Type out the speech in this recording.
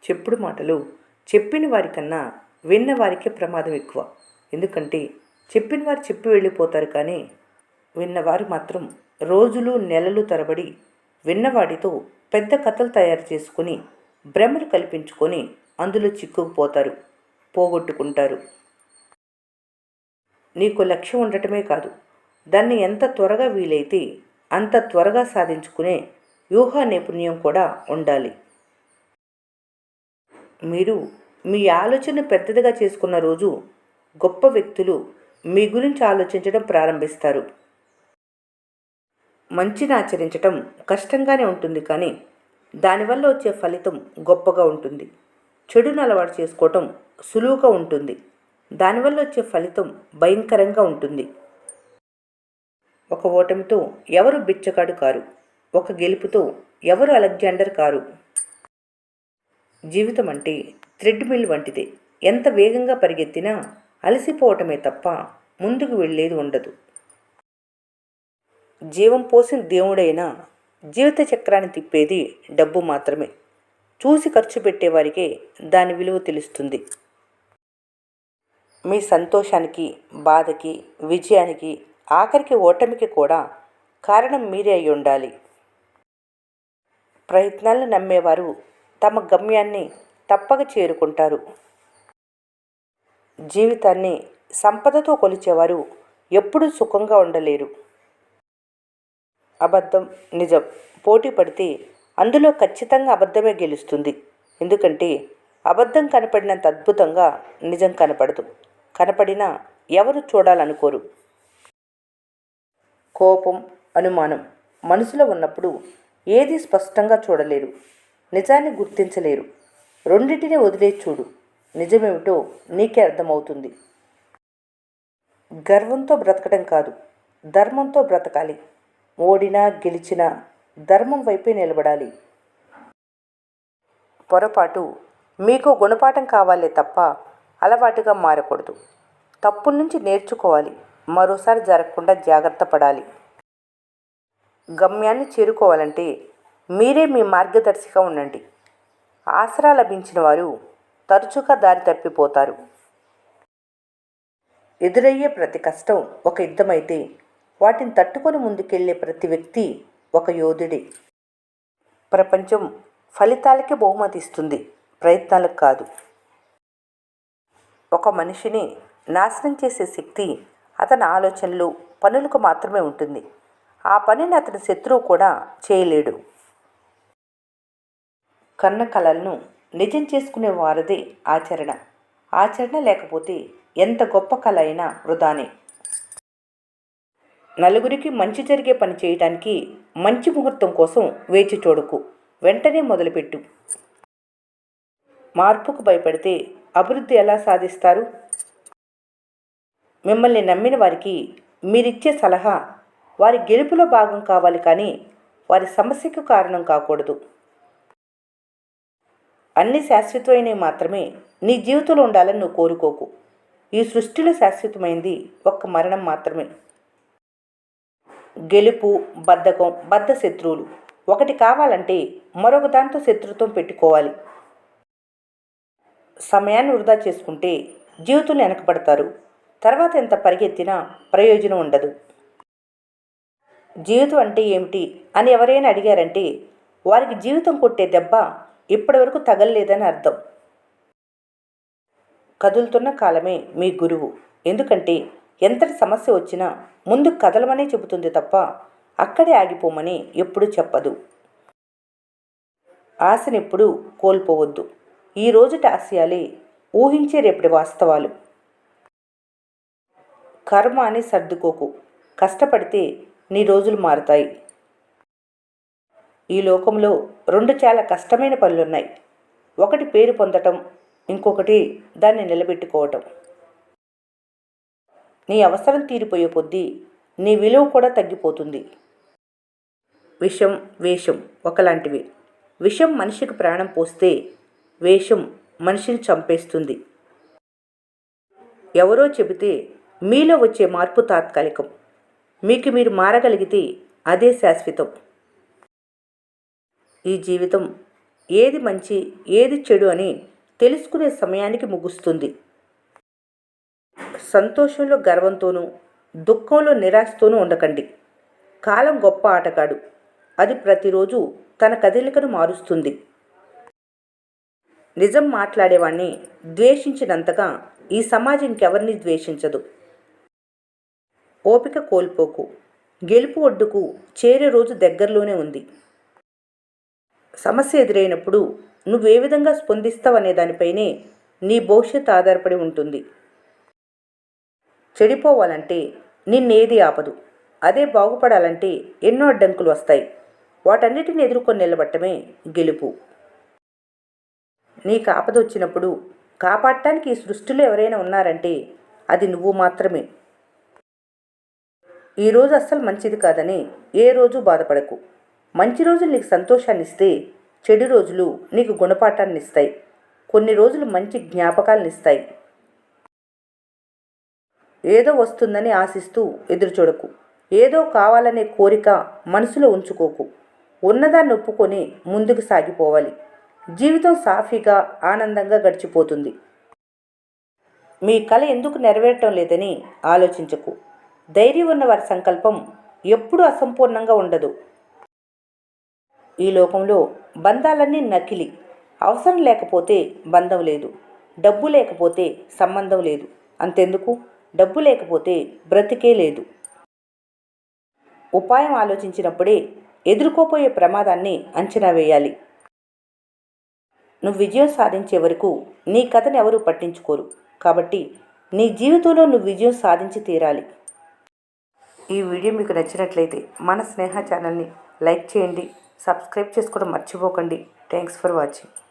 చెప్పుడు మాటలు చెప్పిన వారికన్నా విన్న వారికే ప్రమాదం ఎక్కువ. ఎందుకంటే చెప్పిన వారు చెప్పి వెళ్ళిపోతారు, కానీ విన్నవారు మాత్రం రోజులు నెలలు తరబడి విన్నవాడితో పెద్ద కథలు తయారు చేసుకుని భ్రమలు కల్పించుకొని అందులో చిక్కుకుపోతారు, పోగొట్టుకుంటారు. నీకు లక్ష్యం ఉండటమే కాదు, దాన్ని ఎంత త్వరగా వీలైతే అంత త్వరగా సాధించుకునే వ్యూహ నైపుణ్యం కూడా ఉండాలి. మీరు మీ ఆలోచన పెద్దదిగా చేసుకున్న రోజు గొప్ప వ్యక్తులు మీ గురించి ఆలోచించడం ప్రారంభిస్తారు. మంచిని ఆచరించటం కష్టంగానే ఉంటుంది, కానీ దానివల్ల వచ్చే ఫలితం గొప్పగా ఉంటుంది. చెడును అలవాటు చేసుకోవటం సులువుగా ఉంటుంది, దానివల్ల వచ్చే ఫలితం భయంకరంగా ఉంటుంది. ఒక ఓటమితో ఎవరు బిచ్చగాడు కారు, ఒక గెలుపుతో ఎవరు అలెగ్జాండర్ కారు. జీవితం అంటే థ్రెడ్మిల్ వంటిదే. ఎంత వేగంగా పరిగెత్తినా అలసిపోవటమే తప్ప ముందుకు వెళ్ళేది ఉండదు. జీవం పోసిన దేవుడైనా జీవిత చక్రాన్ని తిప్పేది డబ్బు మాత్రమే. చూసి ఖర్చు పెట్టేవారికే దాని విలువ తెలుస్తుంది. మీ సంతోషానికి, బాధకి, విజయానికి, ఆఖరికి ఓటమికి కూడా కారణం మీరే అయి ఉండాలి. ప్రయత్నాలను నమ్మేవారు తమ గమ్యాన్ని తప్పక చేరుకుంటారు. జీవితాన్ని సంపదతో కొలిచేవారు ఎప్పుడూ సుఖంగా ఉండలేరు. అబద్ధం, నిజం పోటీ పడితే అందులో ఖచ్చితంగా అబద్ధమే గెలుస్తుంది. ఎందుకంటే అబద్ధం కనపడినంత అద్భుతంగా నిజం కనపడదు. కనపడినా ఎవరు చూడాలనుకోరు. కోపం, అనుమానం మనసులో ఉన్నప్పుడు ఏది స్పష్టంగా చూడలేరు, నిజాన్ని గుర్తించలేరు. రెండింటినీ వదిలేసి చూడు, నిజమేమిటో నీకే అర్థమవుతుంది. గర్వంతో బ్రతకడం కాదు, ధర్మంతో బ్రతకాలి. ఓడినా గెలిచినా ధర్మం వైపే నిలబడాలి. పొరపాటు మీకు గుణపాఠం కావాలే తప్ప అలవాటుగా మారకూడదు. తప్పుల నుంచి నేర్చుకోవాలి, మరోసారి జరగకుండా జాగ్రత్త పడాలి. గమ్యాన్ని చేరుకోవాలంటే మీరే మీ మార్గదర్శిగా ఉండండి. ఆసరా లభించిన వారు తరచుగా దారి తప్పిపోతారు. ఎదురయ్యే ప్రతి కష్టం ఒక యుద్ధమైతే వాటిని తట్టుకొని ముందుకెళ్లే ప్రతి వ్యక్తి ఒక యోధుడే. ప్రపంచం ఫలితాలకే బహుమతి ఇస్తుంది, ప్రయత్నాలకు కాదు. ఒక మనిషిని నాశనం చేసే శక్తి అతని ఆలోచనలు, పనులకు మాత్రమే ఉంటుంది. ఆ పనిని అతని శత్రువు కూడా చేయలేడు. కన్న కలలను నిజం చేసుకునే వారిదే ఆచరణ. ఆచరణ లేకపోతే ఎంత గొప్ప కళ అయినా వృధానే. నలుగురికి మంచి జరిగే పని చేయటానికి మంచి ముహూర్తం కోసం వేచి చూడకు, వెంటనే మొదలుపెట్టు. మార్పుకు భయపడితే అభివృద్ధి ఎలా సాధిస్తారు? మిమ్మల్ని నమ్మిన వారికి మీరిచ్చే సలహా వారి గెలుపులో భాగం కావాలి, కానీ వారి సమస్యకు కారణం కాకూడదు. అన్ని శాశ్వతమైనవి మాత్రమే నీ జీవితంలో ఉండాలని నువ్వు కోరుకోకు. ఈ సృష్టిలో శాశ్వతమైంది ఒక్క మరణం మాత్రమే. గెలుపు, బద్ధకం, బద్ధ శత్రువులు. ఒకటి కావాలంటే మరొక దాంతో శత్రుత్వం పెట్టుకోవాలి. సమయాన్ని వృధా చేసుకుంటే జీవితంలో వెనకబడతారు. తర్వాత ఎంత పరిగెత్తినా ప్రయోజనం ఉండదు. జీవితం అంటే ఏమిటి అని ఎవరైనా అడిగారంటే వారికి జీవితం కొట్టే దెబ్బ ఇప్పటివరకు తగలలేదని అర్థం. కదులుతున్న కాలమే మీ గురువు. ఎందుకంటే ఎంతటి సమస్య వచ్చినా ముందు కదలమనే చెబుతుంది తప్ప అక్కడే ఆగిపోమని ఎప్పుడూ చెప్పదు. ఆశనెప్పుడూ కోల్పోవద్దు. ఈ రోజుటి ఆశయాలే ఊహించే రేపటి వాస్తవాలు. కర్మ అని సర్దుకోకు, కష్టపడితే నీ రోజులు మారుతాయి. ఈ లోకంలో రెండు చాలా కష్టమైన పనులున్నాయి. ఒకటి పేరు పొందటం, ఇంకొకటి దాన్ని నిలబెట్టుకోవటం. నీ అవసరం తీరిపోయే కొద్దీ నీ విలువ కూడా తగ్గిపోతుంది. విషం, వేషం ఒకలాంటివి. విషం మనిషికి ప్రాణం పోస్తే వేషం మనిషిని చంపేస్తుంది. ఎవరో చెబితే మీలో వచ్చే మార్పు తాత్కాలికం. మీకు మీరు మారగలిగితే అదే శాశ్వతం. ఈ జీవితం ఏది మంచి ఏది చెడు అని తెలుసుకునే సమయానికి ముగుస్తుంది. సంతోషంలో గర్వంతోనూ దుఃఖంలో నిరాశతోనూ ఉండకండి. కాలం గొప్ప ఆటగాడు. అది ప్రతిరోజు తన కదలికను మారుస్తుంది. నిజం మాట్లాడేవాణ్ణి ద్వేషించినంతగా ఈ సమాజం ఇంకెవరిని ద్వేషించదు. ఓపిక కోల్పోకు. గెలుపు ఒడ్డుకు చేరే రోజు దగ్గరలోనే ఉంది. సమస్య ఎదురైనప్పుడు నువ్వే విధంగా స్పందిస్తావనే దానిపైనే నీ భవిష్యత్తు ఆధారపడి ఉంటుంది. చెడిపోవాలంటే నిన్నేది ఆపదు. అదే బాగుపడాలంటే ఎన్నో అడ్డంకులు వస్తాయి. వాటన్నిటిని ఎదుర్కొని నిలబట్టమే గెలుపు. నీకు ఆపద వచ్చినప్పుడు కాపాడటానికి ఈ సృష్టిలో ఎవరైనా ఉన్నారంటే అది నువ్వు మాత్రమే. ఈరోజు అస్సలు మంచిది కాదని ఏ రోజు బాధపడకు. మంచి రోజులు నీకు సంతోషాన్ని ఇస్తే చెడు రోజులు నీకు గుణపాఠాన్ని ఇస్తాయి. కొన్ని రోజులు మంచి జ్ఞాపకాలను ఇస్తాయి. ఏదో వస్తుందని ఆశిస్తూ ఎదురుచూడకు. ఏదో కావాలనే కోరిక మనసులో ఉంచుకోకు. ఉన్నదాన్ని ఒప్పుకొని ముందుకు సాగిపోవాలి. జీవితం సాఫీగా ఆనందంగా గడిచిపోతుంది. మీ కల ఎందుకు నెరవేరటం లేదని ఆలోచించకు. ధైర్యం ఉన్న వారి సంకల్పం ఎప్పుడూ అసంపూర్ణంగా ఉండదు. ఈ లోకంలో బంధాలన్నీ నకిలీ. అవసరం లేకపోతే బంధం లేదు. డబ్బు లేకపోతే సంబంధం లేదు. అంతెందుకు, డబ్బు లేకపోతే బ్రతికే లేదు. ఉపాయం ఆలోచించినప్పుడే ఎదుర్కోపోయే ప్రమాదాన్ని అంచనా వేయాలి. నువ్వు విజయం సాధించే వరకు నీ కథను ఎవరూ పట్టించుకోరు. కాబట్టి నీ జీవితంలో నువ్వు విజయం సాధించి తీరాలి. ఈ వీడియో మీకు నచ్చినట్లయితే మన స్నేహ ఛానల్ని లైక్ చేయండి. సబ్స్క్రైబ్ చేసుకోవడం మర్చిపోకండి. Thanks for watching.